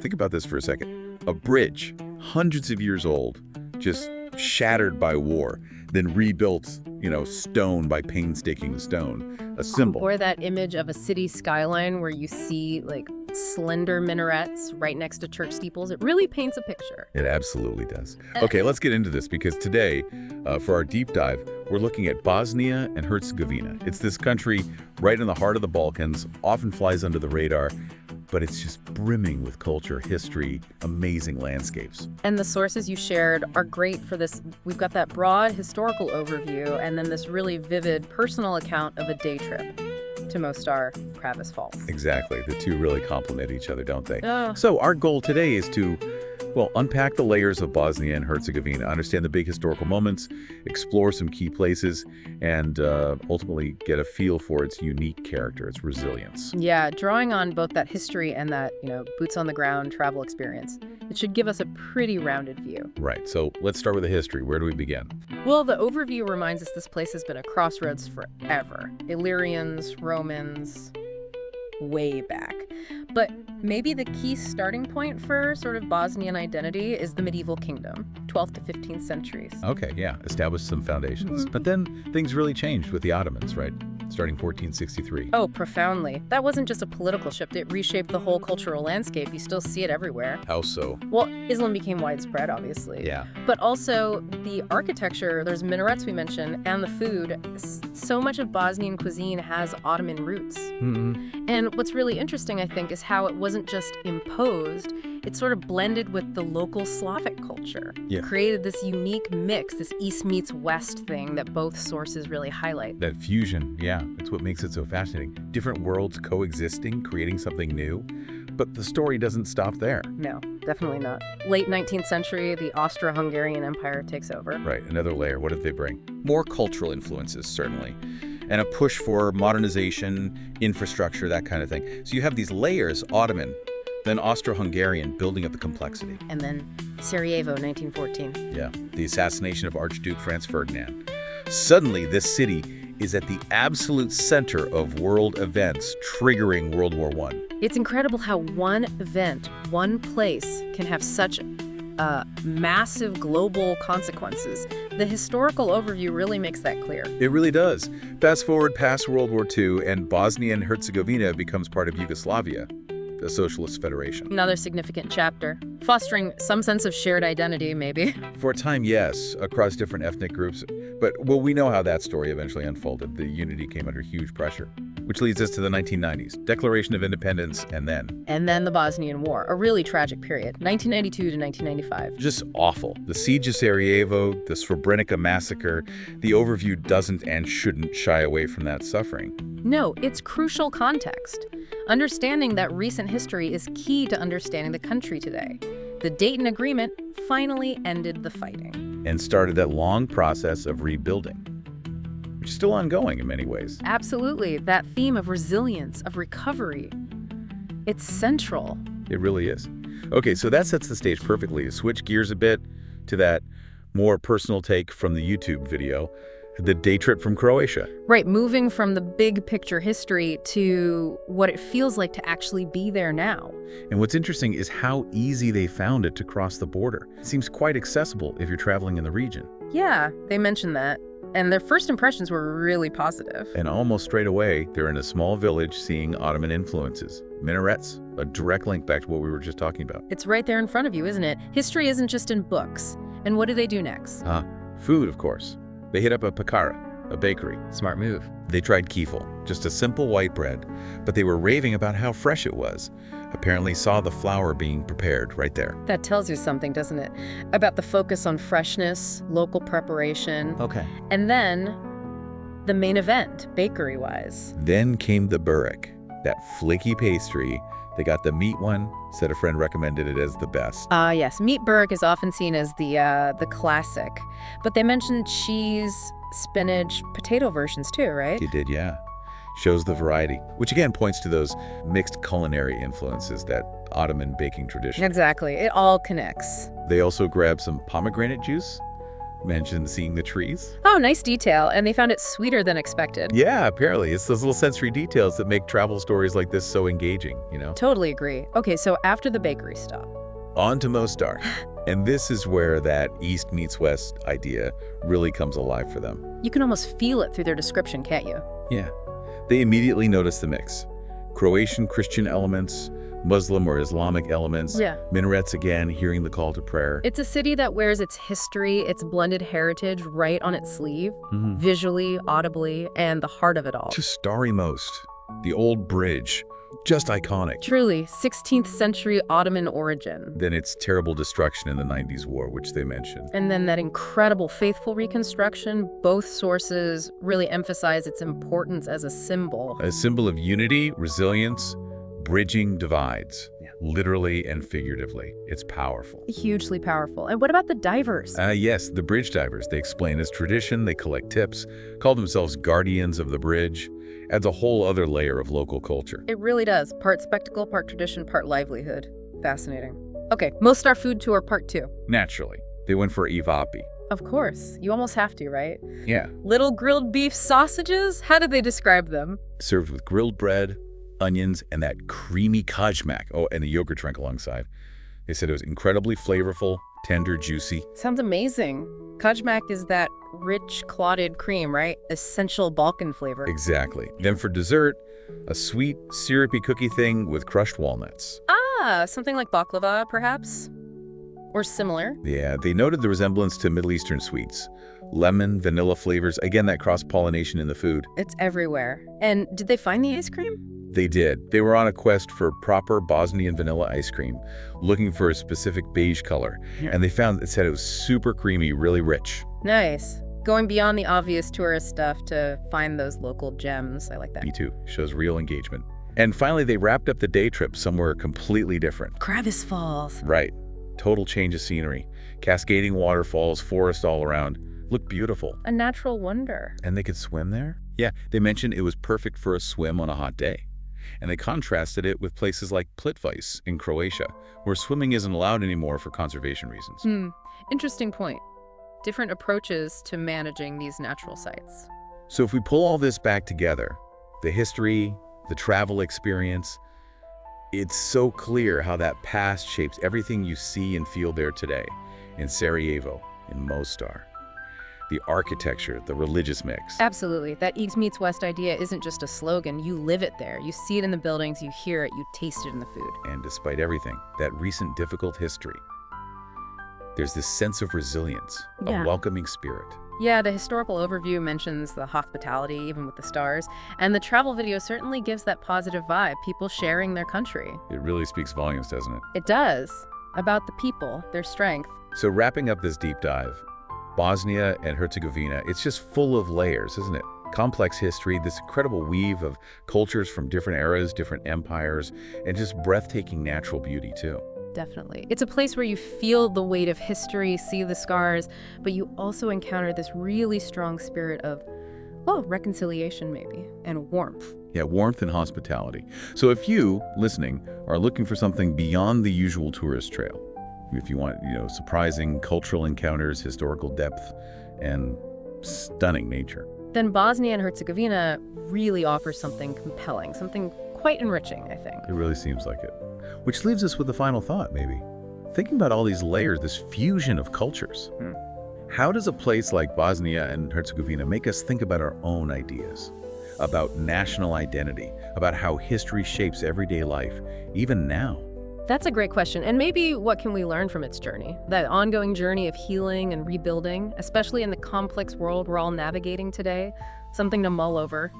Think about this for a second. A bridge, hundreds of years old, just shattered by war, then rebuilt, stone by painstaking stone. A symbol. Or that image of a city skyline where you see, slender minarets right next to church steeples. It really paints a picture. It absolutely does. Okay, let's get into this because today, for our deep dive, we're looking at Bosnia and Herzegovina. It's this country right in the heart of the Balkans, often flies under the radar, but it's just brimming with culture, history, amazing landscapes. And the sources you shared are great for this. We've got that broad historical overview and then this really vivid personal account of a day trip to Mostar Kravis Falls. Exactly. The two really complement each other, don't they? Oh. So our goal today is to, unpack the layers of Bosnia and Herzegovina, understand the big historical moments, explore some key places, and ultimately get a feel for its unique character, its resilience. Yeah, drawing on both that history and that, boots on the ground travel experience. It should give us a pretty rounded view. Right. So let's start with the history. Where do we begin? Well, the overview reminds us this place has been a crossroads forever. Illyrians, Romans, way back. But maybe the key starting point for sort of Bosnian identity is the medieval kingdom, 12th to 15th centuries. Okay, yeah, established some foundations. But then things really changed with the Ottomans, right? Starting 1463. Oh, profoundly. That wasn't just a political shift. It reshaped the whole cultural landscape. You still see it everywhere. How so? Well, Islam became widespread, obviously. Yeah. But also the architecture, there's minarets we mentioned, and the food. So much of Bosnian cuisine has Ottoman roots. Mm-hmm. And what's really interesting, I think, is how it wasn't just imposed. It sort of blended with the local Slavic culture. Yeah. Created this unique mix, this East meets West thing that both sources really highlight. That fusion, yeah, that's what makes it so fascinating. Different worlds coexisting, creating something new. But the story doesn't stop there. No, definitely not. Late 19th century, the Austro-Hungarian Empire takes over. Right, another layer. What did they bring? More cultural influences, certainly, and a push for modernization, infrastructure, that kind of thing. So you have these layers, Ottoman, then Austro-Hungarian, building up the complexity. And then Sarajevo, 1914. Yeah, the assassination of Archduke Franz Ferdinand. Suddenly, this city is at the absolute center of world events, triggering World War I. It's incredible how one event, one place, can have such massive global consequences. The historical overview really makes that clear. It really does. Fast forward past World War II, and Bosnia and Herzegovina becomes part of Yugoslavia, the Socialist Federation. Another significant chapter, fostering some sense of shared identity, maybe. For a time, yes, across different ethnic groups. But, we know how that story eventually unfolded. The unity came under huge pressure. Which leads us to the 1990s, Declaration of Independence, and then... And then the Bosnian War, a really tragic period, 1992 to 1995. Just awful. The siege of Sarajevo, the Srebrenica massacre, the overview doesn't and shouldn't shy away from that suffering. No, it's crucial context. Understanding that recent history is key to understanding the country today. The Dayton Agreement finally ended the fighting. And started that long process of rebuilding, which is still ongoing in many ways. Absolutely. That theme of resilience, of recovery, it's central. It really is. Okay, so that sets the stage perfectly. To switch gears a bit to that more personal take from the YouTube video, the day trip from Croatia. Right, moving from the big picture history to what it feels like to actually be there now. And what's interesting is how easy they found it to cross the border. It seems quite accessible if you're traveling in the region. Yeah, they mentioned that. And their first impressions were really positive. And almost straight away, they're in a small village seeing Ottoman influences. Minarets, a direct link back to what we were just talking about. It's right there in front of you, isn't it? History isn't just in books. And what do they do next? Food, of course. They hit up a pekara, a bakery. Smart move. They tried kifl, just a simple white bread, but they were raving about how fresh it was. Apparently saw the flour being prepared right there. That tells you something, doesn't it? About the focus on freshness, local preparation. Okay. And then the main event, bakery-wise. Then came the burek, that flaky pastry. They got the meat one, said a friend recommended it as the best. Yes, meat burek is often seen as the classic. But they mentioned cheese, spinach, potato versions too, right? You did, yeah. Shows the variety, which again points to those mixed culinary influences, that Ottoman baking tradition. Exactly. It all connects. They also grabbed some pomegranate juice, mentioned seeing the trees. Oh, nice detail. And they found it sweeter than expected. Yeah, apparently. It's those little sensory details that make travel stories like this so engaging, you know? Totally agree. Okay, so after the bakery stop. On to Mostar. And this is where that East meets West idea really comes alive for them. You can almost feel it through their description, can't you? Yeah. They immediately notice the mix. Croatian Christian elements, Muslim or Islamic elements, Yeah. minarets again, hearing the call to prayer. It's a city that wears its history, its blended heritage right on its sleeve, visually, audibly, and the heart of it all. Just starry most. The old bridge. Just iconic. Truly, 16th century Ottoman origin. Then its terrible destruction in the 90s war, which they mentioned. And then that incredible faithful reconstruction, both sources really emphasize its importance as a symbol. A symbol of unity, resilience, bridging divides, literally and figuratively. It's powerful. Hugely powerful. And what about the divers? Yes, the bridge divers. They explain as tradition, they collect tips, call themselves guardians of the bridge. Adds a whole other layer of local culture. It really does. Part spectacle, part tradition, part livelihood. Fascinating. Okay, Mostar food tour part 2. Naturally, they went for ivapi. Of course. You almost have to, right? Yeah. Little grilled beef sausages? How did they describe them? Served with grilled bread, onions, and that creamy kajmak. Oh, and a yogurt drink alongside. They said it was incredibly flavorful, tender, juicy. Sounds amazing. Kajmak is that rich, clotted cream, right? Essential Balkan flavor. Exactly. Then for dessert, a sweet, syrupy cookie thing with crushed walnuts. Ah, something like baklava, perhaps? Or similar? Yeah, they noted the resemblance to Middle Eastern sweets. Lemon, vanilla flavors, again, that cross-pollination in the food. It's everywhere. And did they find the ice cream? They did. They were on a quest for proper Bosnian vanilla ice cream, looking for a specific beige color. And they found it said it was super creamy, really rich. Nice. Going beyond the obvious tourist stuff to find those local gems. I like that. Me too. Shows real engagement. And finally, they wrapped up the day trip somewhere completely different. Kravis Falls. Right. Total change of scenery. Cascading waterfalls, forest all around. Looked beautiful. A natural wonder. And they could swim there? Yeah, they mentioned it was perfect for a swim on a hot day. And they contrasted it with places like Plitvice in Croatia, where swimming isn't allowed anymore for conservation reasons. Interesting point. Different approaches to managing these natural sites. So if we pull all this back together, the history, the travel experience, it's so clear how that past shapes everything you see and feel there today, in Sarajevo, in Mostar. The architecture, the religious mix. Absolutely. That East meets West idea isn't just a slogan. You live it there. You see it in the buildings, you hear it, you taste it in the food. And despite everything, that recent difficult history, there's this sense of resilience, a welcoming spirit. Yeah, the historical overview mentions the hospitality, even with the stars, and the travel video certainly gives that positive vibe, people sharing their country. It really speaks volumes, doesn't it? It does. About the people, their strength. So wrapping up this deep dive, Bosnia and Herzegovina, it's just full of layers, isn't it? Complex history, this incredible weave of cultures from different eras, different empires, and just breathtaking natural beauty, too. Definitely. It's a place where you feel the weight of history, see the scars, but you also encounter this really strong spirit of, reconciliation maybe, and warmth. Yeah, warmth and hospitality. So if you, listening, are looking for something beyond the usual tourist trail, if you want, surprising cultural encounters, historical depth, and stunning nature, then Bosnia and Herzegovina really offers something compelling, something quite enriching, I think. It really seems like it. Which leaves us with the final thought, maybe. Thinking about all these layers, this fusion of cultures. How does a place like Bosnia and Herzegovina make us think about our own ideas? About national identity, about how history shapes everyday life, even now? That's a great question. And maybe what can we learn from its journey? That ongoing journey of healing and rebuilding, especially in the complex world we're all navigating today. Something to mull over.